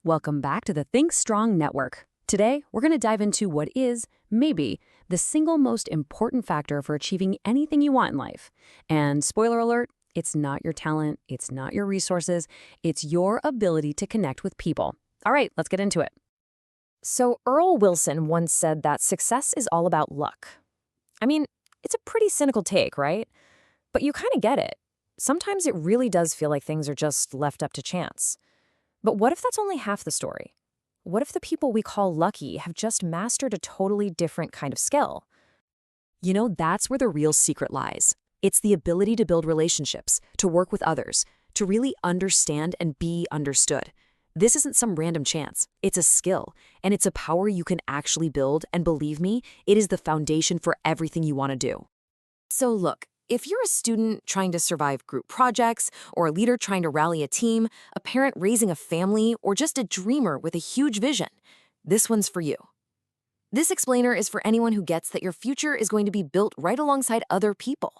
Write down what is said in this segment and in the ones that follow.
Welcome back to the Think Strong Network. Today, we're going to dive into what is, maybe, the single most important factor for achieving anything you want in life. And spoiler alert, it's not your talent, it's not your resources, it's your ability to connect with people. All right, let's get into it. So Earl Wilson once said that success is all about luck. I mean, it's a pretty cynical take, right? But you kind of get it. Sometimes it really does feel like things are just left up to chance. But what if that's only half the story? What if the people we call lucky have just mastered a totally different kind of skill? That's where the real secret lies. It's the ability to build relationships, to work with others, to really understand and be understood. This isn't some random chance. It's a skill, and it's a power you can actually build, and believe me, it is the foundation for everything you want to do. So look, if you're a student trying to survive group projects, or a leader trying to rally a team, a parent raising a family, or just a dreamer with a huge vision, this one's for you. This explainer is for anyone who gets that your future is going to be built right alongside other people.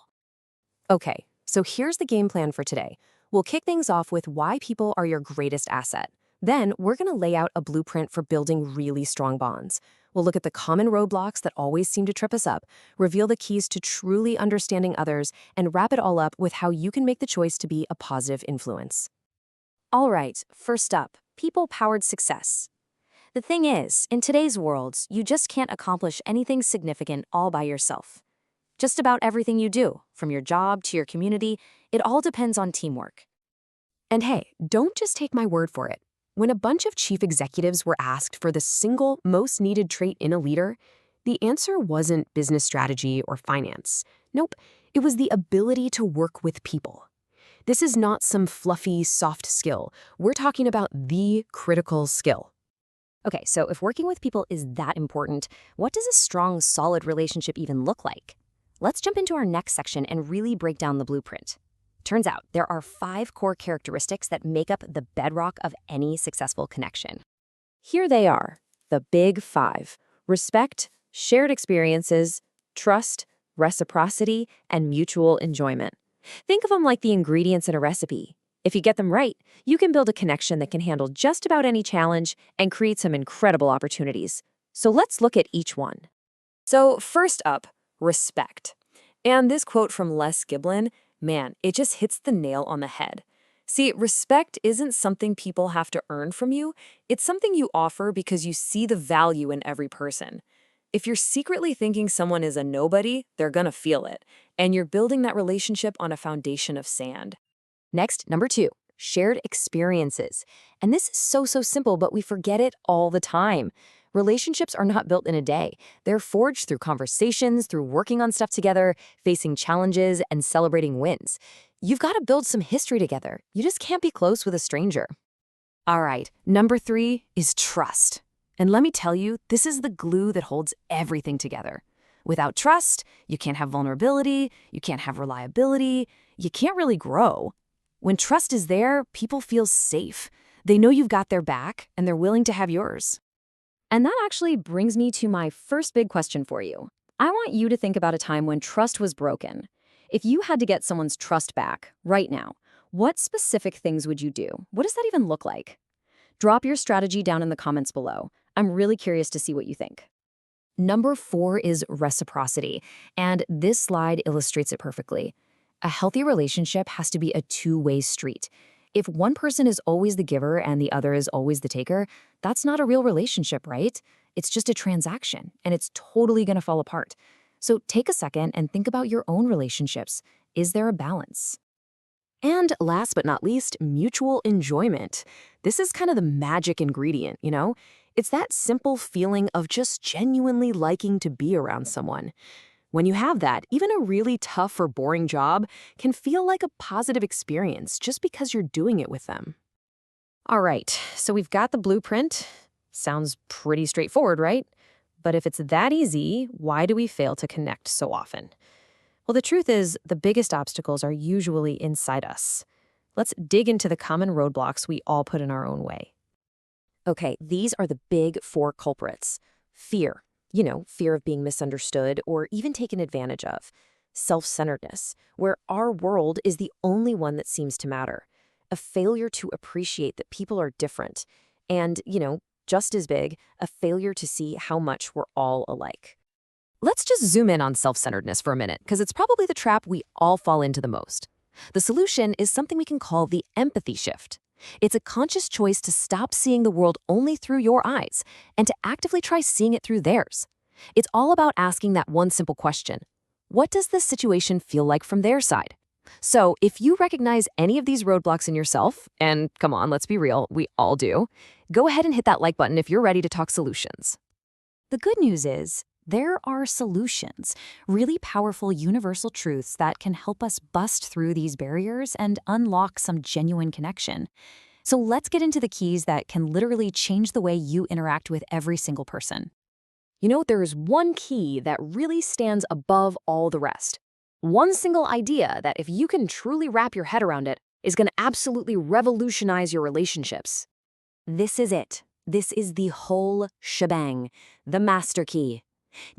Okay, so here's the game plan for today. We'll kick things off with why people are your greatest asset. Then we're going to lay out a blueprint for building really strong bonds. We'll look at the common roadblocks that always seem to trip us up, reveal the keys to truly understanding others, and wrap it all up with how you can make the choice to be a positive influence. All right, first up, people-powered success. The thing is, in today's world, you just can't accomplish anything significant all by yourself. Just about everything you do, from your job to your community, it all depends on teamwork. And hey, don't just take my word for it. When a bunch of chief executives were asked for the single most needed trait in a leader, the answer wasn't business strategy or finance. Nope, it was the ability to work with people. This is not some fluffy, soft skill. We're talking about the critical skill. Okay, so if working with people is that important, what does a strong, solid relationship even look like? Let's jump into our next section and really break down the blueprint. Turns out there are 5 core characteristics that make up the bedrock of any successful connection. Here they are, the big 5: respect, shared experiences, trust, reciprocity, and mutual enjoyment. Think of them like the ingredients in a recipe. If you get them right, you can build a connection that can handle just about any challenge and create some incredible opportunities. So let's look at each one. So first up, respect. And this quote from Les Giblin, man, it just hits the nail on the head. See, respect isn't something people have to earn from you. It's something you offer because you see the value in every person. If you're secretly thinking someone is a nobody, they're gonna feel it. And you're building that relationship on a foundation of sand. Next, number 2, shared experiences. And this is so simple, but we forget it all the time. Relationships are not built in a day. They're forged through conversations, through working on stuff together, facing challenges, and celebrating wins. You've got to build some history together. You just can't be close with a stranger. All right, number 3 is trust. And let me tell you, this is the glue that holds everything together. Without trust, you can't have vulnerability, you can't have reliability, you can't really grow. When trust is there, people feel safe. They know you've got their back, and they're willing to have yours. And that actually brings me to my first big question for you. I want you to think about a time when trust was broken. If you had to get someone's trust back right now, what specific things would you do? What does that even look like? Drop your strategy down in the comments below. I'm really curious to see what you think. Number 4 is reciprocity, and this slide illustrates it perfectly. A healthy relationship has to be a two-way street. If one person is always the giver and the other is always the taker, that's not a real relationship, right? It's just a transaction, and it's totally going to fall apart. So take a second and think about your own relationships. Is there a balance? And last but not least, mutual enjoyment. This is kind of the magic ingredient, you know? It's that simple feeling of just genuinely liking to be around someone. When you have that, even a really tough or boring job can feel like a positive experience just because you're doing it with them. All right, so we've got the blueprint. Sounds pretty straightforward, right? But if it's that easy, why do we fail to connect so often? Well, the truth is, the biggest obstacles are usually inside us. Let's dig into the common roadblocks we all put in our own way. Okay, these are the big 4 culprits. Fear. Fear of being misunderstood or even taken advantage of. Self-centeredness, where our world is the only one that seems to matter. A failure to appreciate that people are different. And, just as big, a failure to see how much we're all alike. Let's just zoom in on self-centeredness for a minute, because it's probably the trap we all fall into the most. The solution is something we can call the empathy shift. It's a conscious choice to stop seeing the world only through your eyes and to actively try seeing it through theirs. It's all about asking that one simple question: what does this situation feel like from their side? So if you recognize any of these roadblocks in yourself, and come on, let's be real, we all do, go ahead and hit that like button if you're ready to talk solutions. The good news is, there are solutions, really powerful universal truths that can help us bust through these barriers and unlock some genuine connection. So let's get into the keys that can literally change the way you interact with every single person. There's one key that really stands above all the rest. One single idea that, if you can truly wrap your head around it, is going to absolutely revolutionize your relationships. This is it. This is the whole shebang, the master key.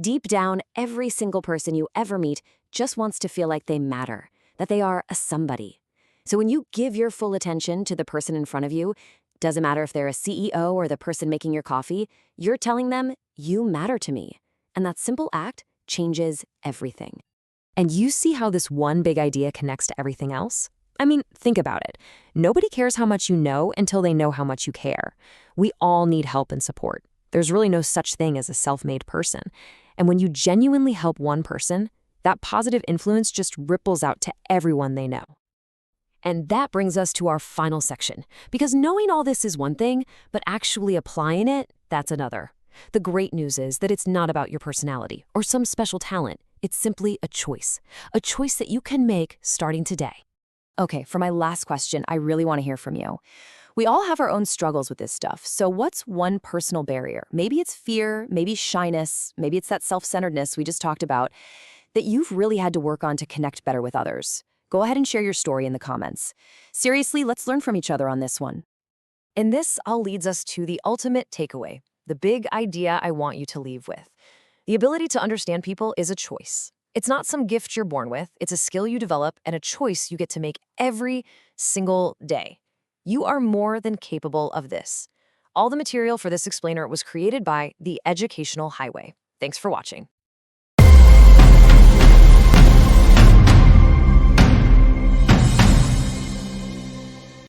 Deep down, every single person you ever meet just wants to feel like they matter, that they are a somebody. So when you give your full attention to the person in front of you, doesn't matter if they're a CEO or the person making your coffee, you're telling them, you matter to me. And that simple act changes everything. And you see how this one big idea connects to everything else? I mean, think about it. Nobody cares how much you know until they know how much you care. We all need help and support. There's really no such thing as a self-made person. And when you genuinely help one person, that positive influence just ripples out to everyone they know. And that brings us to our final section, because knowing all this is one thing, but actually applying it, that's another. The great news is that it's not about your personality or some special talent. It's simply a choice that you can make starting today. Okay, for my last question, I really want to hear from you. We all have our own struggles with this stuff, so what's one personal barrier? Maybe it's fear, maybe shyness, maybe it's that self-centeredness we just talked about that you've really had to work on to connect better with others. Go ahead and share your story in the comments. Seriously, let's learn from each other on this one. And this all leads us to the ultimate takeaway, the big idea I want you to leave with. The ability to understand people is a choice. It's not some gift you're born with, it's a skill you develop and a choice you get to make every single day. You are more than capable of this. All the material for this explainer was created by The Educational Highway. Thanks for watching.